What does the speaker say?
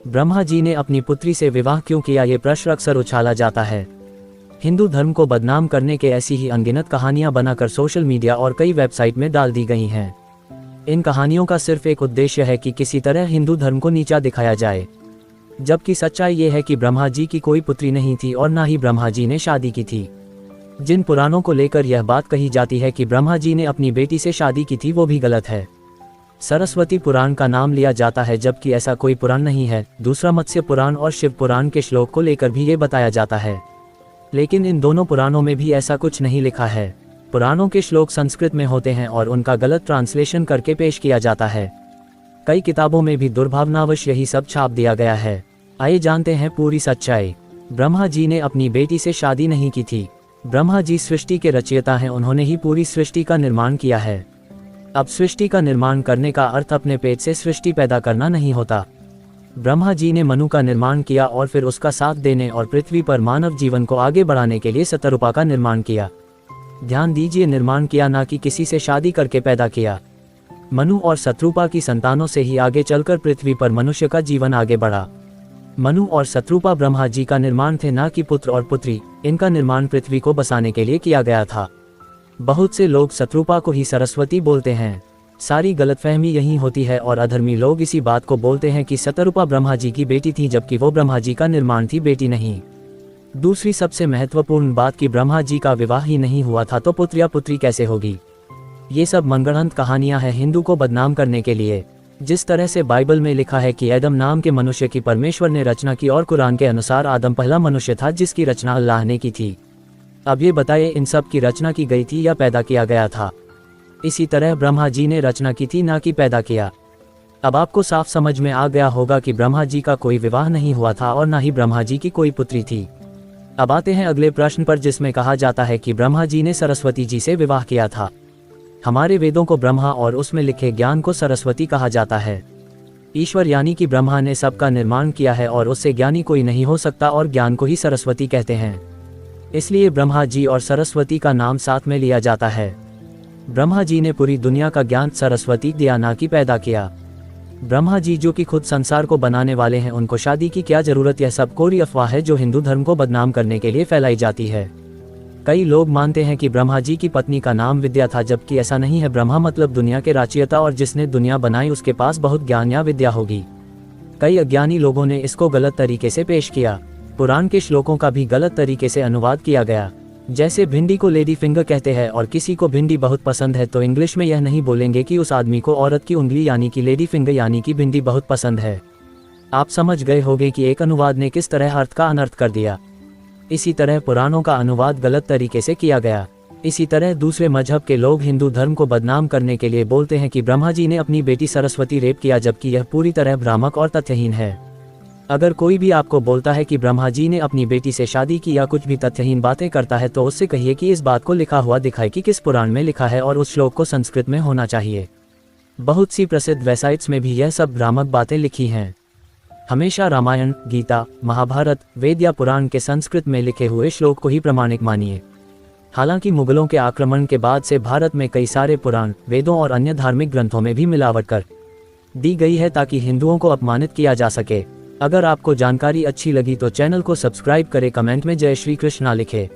ब्रह्मा जी ने अपनी पुत्री से विवाह क्यों किया, ये प्रश्न अक्सर उछाला जाता है। हिंदू धर्म को बदनाम करने के ऐसी ही अनगिनत कहानियां बनाकर सोशल मीडिया और कई वेबसाइट में डाल दी गई हैं। इन कहानियों का सिर्फ एक उद्देश्य है कि किसी तरह हिंदू धर्म को नीचा दिखाया जाए, जबकि सच्चाई ये है कि ब्रह्मा जी की कोई पुत्री नहीं थी और ना ही ब्रह्मा जी ने शादी की थी। जिन पुराणों को लेकर यह बात कही जाती है कि ब्रह्मा जी ने अपनी बेटी से शादी की थी, वो भी गलत है। सरस्वती पुराण का नाम लिया जाता है, जबकि ऐसा कोई पुराण नहीं है। दूसरा मत्स्य पुराण और शिव पुराण के श्लोक को लेकर भी ये बताया जाता है, लेकिन इन दोनों पुराणों में भी ऐसा कुछ नहीं लिखा है। पुराणों के श्लोक संस्कृत में होते हैं और उनका गलत ट्रांसलेशन करके पेश किया जाता है। कई किताबों में भी दुर्भावनावश यही सब छाप दिया गया है। आइए जानते हैं पूरी सच्चाई। ब्रह्मा जी ने अपनी बेटी से शादी नहीं की थी। ब्रह्मा जी सृष्टि के रचयिता हैं, उन्होंने ही पूरी सृष्टि का निर्माण किया है। अब सृष्टि का निर्माण करने का अर्थ अपने पेट से सृष्टि पैदा करना नहीं होता। ब्रह्मा जी ने मनु का निर्माण किया और फिर उसका साथ देने और पृथ्वी पर मानव जीवन को आगे बढ़ाने के लिए शतरूपा का निर्माण किया। ध्यान दीजिए, निर्माण किया, ना कि किसी से शादी करके पैदा किया। मनु और शतरूपा की संतानों से ही आगे चलकर पृथ्वी पर मनुष्य का जीवन आगे बढ़ा। मनु और शतरूपा ब्रह्मा जी का निर्माण थे, ना कि पुत्र और पुत्री। इनका निर्माण पृथ्वी को बसाने के लिए किया गया था। बहुत से लोग शतरूपा को ही सरस्वती बोलते हैं। सारी गलतफहमी यही होती है और अधर्मी लोग इसी बात को बोलते हैं कि शतरूपा ब्रह्मा जी की बेटी थी, जबकि वो ब्रह्मा जी का निर्माण थी, बेटी नहीं। दूसरी सबसे महत्वपूर्ण बात कि ब्रह्मा जी का विवाह ही नहीं हुआ था, तो पुत्र या पुत्री कैसे होगी। ये सब मनगढ़ंत कहानियां हैं हिंदू को बदनाम करने के लिए। जिस तरह से बाइबल में लिखा है कि आदम नाम के मनुष्य की परमेश्वर ने रचना की, और कुरान के अनुसार आदम पहला मनुष्य था जिसकी रचना अल्लाह ने की थी। अब ये बताइए, इन सब की रचना की गई थी या पैदा किया गया था। इसी तरह ब्रह्मा जी ने रचना की थी, ना कि पैदा किया। अब आपको साफ समझ में आ गया होगा कि ब्रह्मा जी का कोई विवाह नहीं हुआ था और ना ही ब्रह्मा जी की कोई पुत्री थी। अब आते हैं अगले प्रश्न पर, जिसमें कहा जाता है कि ब्रह्मा जी ने सरस्वती जी से विवाह किया था। हमारे वेदों को ब्रह्मा और उसमें लिखे ज्ञान को सरस्वती कहा जाता है। ईश्वर यानी कि ब्रह्मा ने सबका निर्माण किया है और उससे ज्ञानी कोई नहीं हो सकता, और ज्ञान को ही सरस्वती कहते हैं। इसलिए ब्रह्मा जी और सरस्वती का नाम साथ में लिया जाता है। ब्रह्मा जी ने पूरी दुनिया का ज्ञान सरस्वती दिया, ना कि पैदा किया। ब्रह्मा जी जो कि खुद संसार को बनाने वाले हैं, उनको शादी की क्या जरूरत। यह सब कोरी अफवाह है जो हिंदू धर्म को बदनाम करने के लिए फैलाई जाती है। कई लोग मानते हैं कि ब्रह्मा जी की पत्नी का नाम विद्या था, जबकि ऐसा नहीं है। ब्रह्मा मतलब दुनिया के रचयिता, और जिसने दुनिया बनाई उसके पास बहुत ज्ञान या विद्या होगी। कई अज्ञानी लोगों ने इसको गलत तरीके से पेश किया। पुराण के श्लोकों का भी गलत तरीके से अनुवाद किया गया। जैसे भिंडी को लेडी फिंगर कहते हैं, और किसी को भिंडी बहुत पसंद है, तो इंग्लिश में यह नहीं बोलेंगे कि उस आदमी को औरत की उंगली यानी कि लेडी फिंगर यानी कि भिंडी बहुत पसंद है। आप समझ गए होंगे कि एक अनुवाद ने किस तरह अर्थ का अनर्थ कर दिया। इसी तरह पुराणों का अनुवाद गलत तरीके से किया गया। इसी तरह दूसरे मजहब के लोग हिंदू धर्म को बदनाम करने के लिए बोलते हैं कि ब्रह्मा जी ने अपनी बेटी सरस्वती रेप किया, जबकि यह पूरी तरह भ्रामक और तथ्यहीन है। अगर कोई भी आपको बोलता है कि ब्रह्मा जी ने अपनी बेटी से शादी की या कुछ भी तथ्यहीन बातें करता है, तो उससे कहिए कि इस बात को लिखा हुआ दिखाए कि किस पुराण में लिखा है, और उस श्लोक को संस्कृत में होना चाहिए। बहुत सी प्रसिद्ध वेबसाइट्स में भी यह सब भ्रामक बातें लिखी हैं। हमेशा रामायण, गीता, महाभारत, वेद या पुराण के संस्कृत में लिखे हुए श्लोक को ही प्रमाणिक मानिए। हालांकि मुगलों के आक्रमण के बाद से भारत में कई सारे पुराण, वेदों और अन्य धार्मिक ग्रंथों में भी मिलावट कर दी गई है, ताकि हिंदुओं को अपमानित किया जा सके। अगर आपको जानकारी अच्छी लगी तो चैनल को सब्सक्राइब करें, कमेंट में जय श्री कृष्णा लिखें।